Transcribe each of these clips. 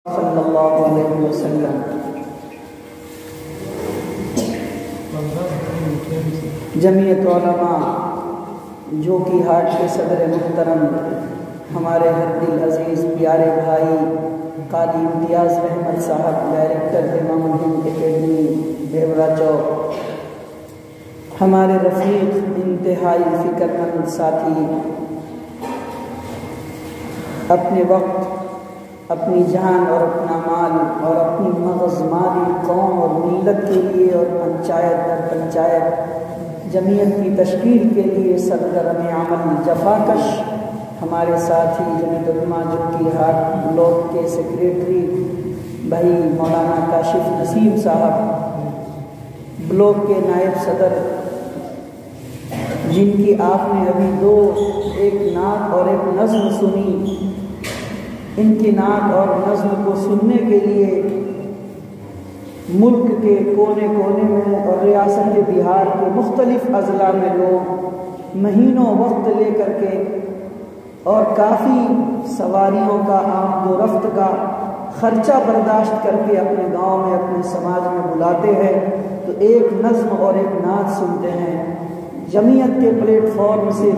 صلی اللہ علیہ وسلم۔ جمعیت علماء جو کی ہاٹ کے صدر محترم ہمارے ہر دل عزیز پیارے بھائی قاضی امتیاز احمد صاحب، ڈائریکٹر امام الہند اکیڈمی دیورا چوک، ہمارے رفیق انتہائی فکر مند ساتھی، اپنے وقت، اپنی جان اور اپنا مال اور اپنی مغز مالی قوم اور ملت کے لیے اور پنچایت در پنچایت جمعیت کی تشکیل کے لیے سرگرم عمل جفاکش ہمارے ساتھی جمعیت علماء جو کی ہاٹ بلاک کے سیکریٹری بھائی مولانا کاشف نسیم صاحب، بلاک کے نائب صدر جن کی آپ نے ابھی ایک نعت اور ایک نظم سنی، ان کی نعت اور نظم کو سننے کے لیے ملک کے کونے کونے میں اور ریاست بہار کے مختلف اضلاع میں لوگ مہینوں وقت لے کر کے اور کافی سواریوں کا آمد و رفت کا خرچہ برداشت کر کے اپنے گاؤں میں اپنے سماج میں بلاتے ہیں تو ایک نظم اور ایک نعت سنتے ہیں۔ جمعیت کے پلیٹ فارم سے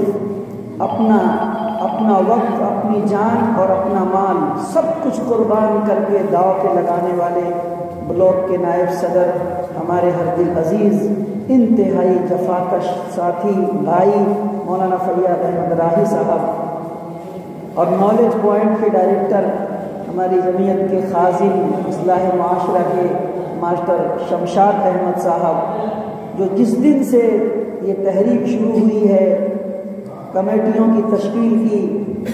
اپنا وقت، اپنی جان اور اپنا مال سب کچھ قربان کر کے داؤ پہ لگانے والے بلاک کے نائب صدر ہمارے ہر دل عزیز انتہائی جفاکش ساتھی بھائی مولانا فیاض احمد راہی صاحب، اور نالج پوائنٹ کے ڈائریکٹر ہماری جمعیت کے خازن اصلاح معاشرہ کے ماسٹر شمشاد احمد صاحب، جو جس دن سے یہ تحریک شروع ہوئی ہے کمیٹیوں کی تشکیل کی،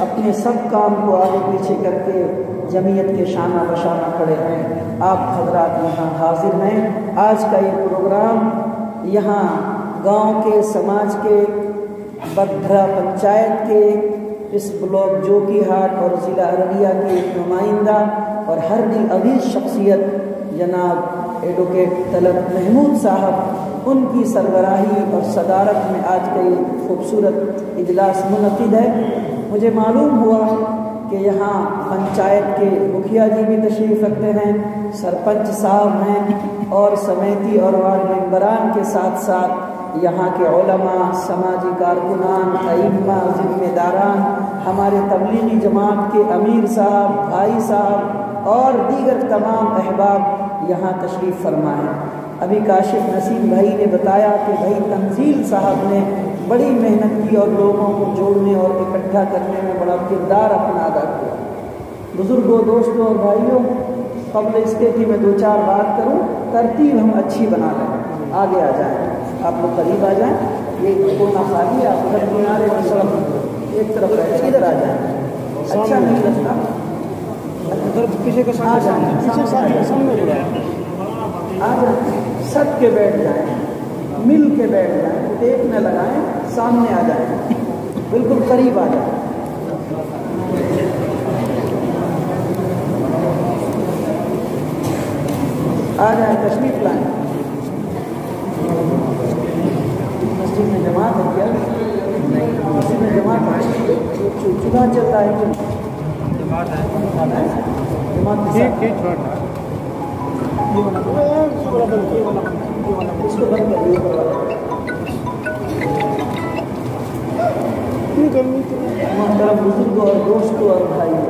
اپنے سب کام کو آگے پیچھے کر کے جمعیت کے شانہ بشانہ کھڑے ہیں۔ آپ حضرات یہاں حاضر ہیں۔ آج کا یہ پروگرام یہاں گاؤں کے، سماج کے، بدھرا پنچایت کے، اس بلاک جو کی ہاٹ اور ضلع ارریہ کے ایک نمائندہ اور ہر دل عزیز شخصیت جناب ایڈوکیٹ طلعت محمود صاحب، ان کی سربراہی اور صدارت میں آج کا یہ خوبصورت اجلاس منعقد ہے۔ مجھے معلوم ہوا کہ یہاں پنچایت کے مکھیا جی بھی تشریف رکھتے ہیں، سرپنچ صاحب ہیں، اور سمیتی اور وارڈ ممبران کے ساتھ ساتھ یہاں کے علماء، سماجی کارکنان، ائمہ، ذمہ داران، ہمارے تبلیغی جماعت کے امیر صاحب، بھائی صاحب اور دیگر تمام احباب یہاں تشریف فرما ہیں۔ ابھی کاشف نسیم بھائی نے بتایا کہ بھائی تنزیل صاحب نے بڑی محنت کی اور لوگوں کو جوڑنے اور اکٹھا کرنے میں بڑا کردار اپنا ادا کیا۔ بزرگوں، دوستوں اور بھائیوں، قبل اس کے کہ میں دو چار بات کروں، ترتیب ہم اچھی بنا لیں، آگے آ جائیں، آپ لوگ قریب آ جائیں، یہ کونا خالی، آپ ادھر کنارے میں سب ایک طرف بیٹھے، ادھر آ جائیں، اچھا نہیں لگتا، کسی کے ساتھ آ جائیں، آ جائیں، سب کے بیٹھ جائیں، مل کے بیٹھ جائیں، ٹیک نہ لگائیں، سامنے آ جائیں، بالکل قریب آ جائیں۔ آ جائیں، تشریف لائیں۔ مسجد میں جماعت ہے کیا؟ مسجد میں جماعت ہے، چولہا چلتا ہے کیوں؟ جماعت ہے، جماعت اس کو بند کریے۔ محترم بزرگوں اور دوستوں اور بھائیوں،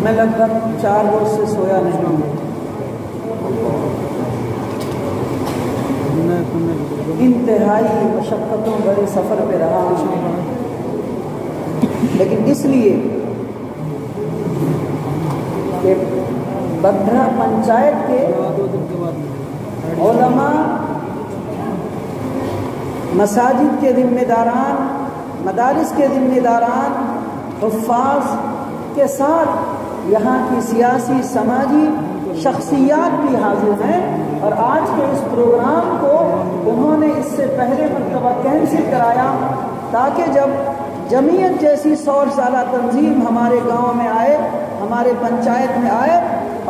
میں لگ بھگ 4 روز سے سویا نہیں ہوں، انتہائی مشقتوں بڑے سفر پہ رہا ہوں، لیکن اس لیے کہ بدھرا پنچایت کے علماء، مساجد کے ذمہ داران، مدارس کے ذمہ داران، حفاظ کے ساتھ یہاں کی سیاسی سماجی شخصیات بھی حاضر ہیں، اور آج کے اس پروگرام کو انہوں نے اس سے پہلے مرتبہ کینسل کرایا تاکہ جب جمعیت جیسی 100 سالہ تنظیم ہمارے گاؤں میں آئے، ہمارے پنچایت میں آئے،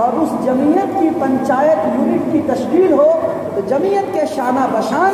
اور اس جمعیت کی پنچایت یونٹ کی تشکیل ہو تو جمعیت کے شانہ بشان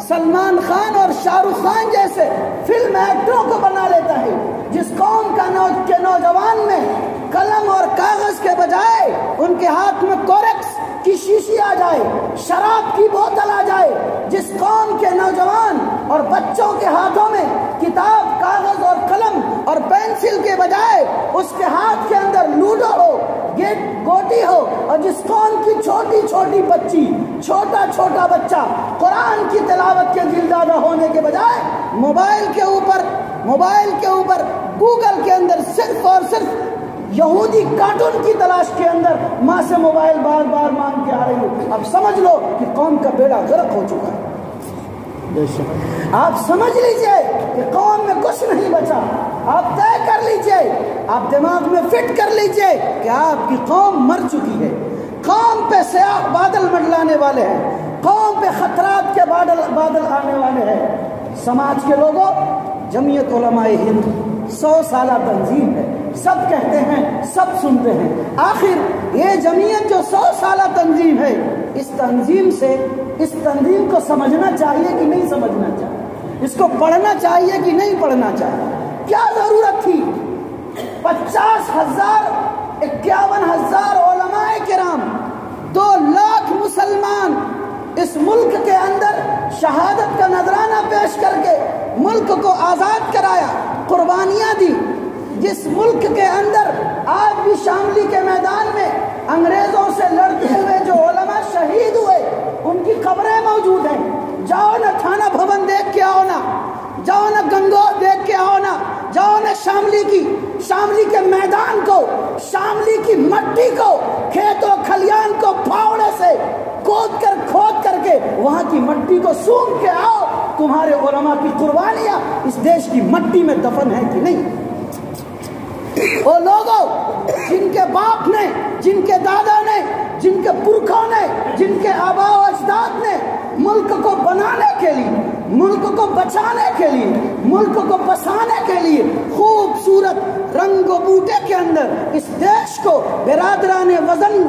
سلمان خان اور شاہ رخ خان جیسے فلم ایکٹروں کو بنا لیتا ہے، جس قوم کے نوجوان میں قلم اور کاغذ کے بجائے ان کے ہاتھ میں کورکس کی شیشی آ جائے، شراب کی بوتل آ جائے، جس قوم کے نوجوان اور بچوں کے ہاتھوں میں کتاب، کاغذ اور قلم اور پینسل کے بجائے اس کے ہاتھ کے اندر لوڈو ہو، گوٹی ہو، اور جس قوم کی چھوٹی چھوٹی بچی، چھوٹا چھوٹا بچہ قرآن کی تلاوت کے دلدادہ ہونے کے بجائے موبائل کے اوپر گوگل کے اندر صرف اور صرف یہودی کارٹون کی تلاش کے اندر ماں سے موبائل بار بار مانگ کے آ رہی ہوں، اب سمجھ لو کہ قوم کا بیڑا غرق ہو چکا ہے۔ آپ سمجھ لیجئے کہ قوم میں کچھ نہیں بچا، آپ طے کر لیجئے، آپ دماغ میں فٹ کر لیجئے کہ آپ کی قوم مر چکی ہے، قوم پہ سیاہ بادل منڈلانے والے ہیں، قوم پہ خطرات کے بادل آنے والے ہیں۔ سماج کے لوگوں، جمعیت علماء ہند 100 سالہ تنظیم ہے، سب کہتے ہیں، سب سنتے ہیں، آخر یہ جمعیت جو 100 سالہ تنظیم ہے، اس تنظیم کو سمجھنا چاہیے کہ نہیں سمجھنا چاہیے، اس کو پڑھنا چاہیے کہ نہیں پڑھنا چاہیے؟ کیا ضرورت تھی 50,000 51,000 علماء کرام، 2 لاکھ مسلمان اس ملک کے اندر شہادت کا نذرانہ پیش کر کے ملک کو آزاد کرایا، قربانیاں دی، جس ملک کے اندر آج بھی شاملی کے میدان میں انگریزوں سے لڑتے ہوئے جو علماء شہید ہوئے ان کی قبریں موجود ہیں، جاؤ نا تھانہ بھون دیکھ کے آؤ نا، جاؤ نا گنگوہ دیکھ کے آؤ نا، جاؤ نا شاملی کے میدان کو، شاملی کی مٹی کو، کھیتوں کھلیان کو پھاوڑے سے کھود کر کے وہاں کی مٹی کو سونگھ کے آؤ، تمہارے علماء کی قربانیاں اس دیش کی مٹی میں دفن ہے کہ نہیں؟ وہ لوگوں جن کے باپ نے، جن کے دادا نے، جن کے پرکھوں نے، جن کے آباء و اجداد نے ملک کو بنانے کے لیے، ملک کو بچانے کے لیے، ملک کو بسانے کے لیے خوبصورت رنگ و بوٹے کے اندر اس دیش کو برادران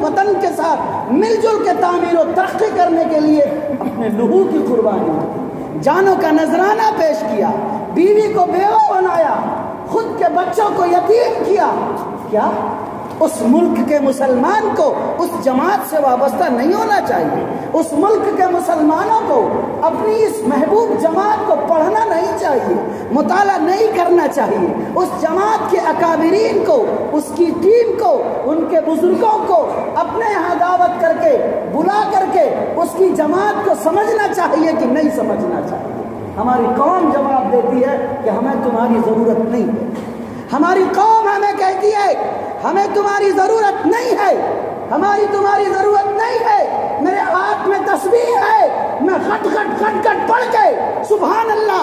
وطن کے ساتھ مل جل کے تعمیر و ترقی کرنے کے لیے اپنے لہو کی قربانی، جانوں کا نذرانہ پیش کیا، بیوی کو بیوہ بنایا، خود کے بچوں کو یتیم کیا، کیا اس ملک کے مسلمان کو اس جماعت سے وابستہ نہیں ہونا چاہیے؟ اس ملک کے مسلمانوں کو اپنی اس محبوب جماعت کو پڑھنا نہیں چاہیے، مطالعہ نہیں کرنا چاہیے؟ اس جماعت کے اکابرین کو، اس کی ٹیم کو، ان کے بزرگوں کو اپنے یہاں دعوت کر کے، بلا کر کے اس کی جماعت کو سمجھنا چاہیے کہ نہیں سمجھنا چاہیے؟ ہماری قوم جواب دیتی ہے کہ ہمیں تمہاری ضرورت نہیں ہے، ہماری قوم ہمیں کہتی ہے ہمیں تمہاری ضرورت نہیں ہے، ہماری تمہاری ضرورت نہیں ہے، میرے ہاتھ میں تسبیح ہے، میں خٹ خٹ پڑھ کے سبحان اللہ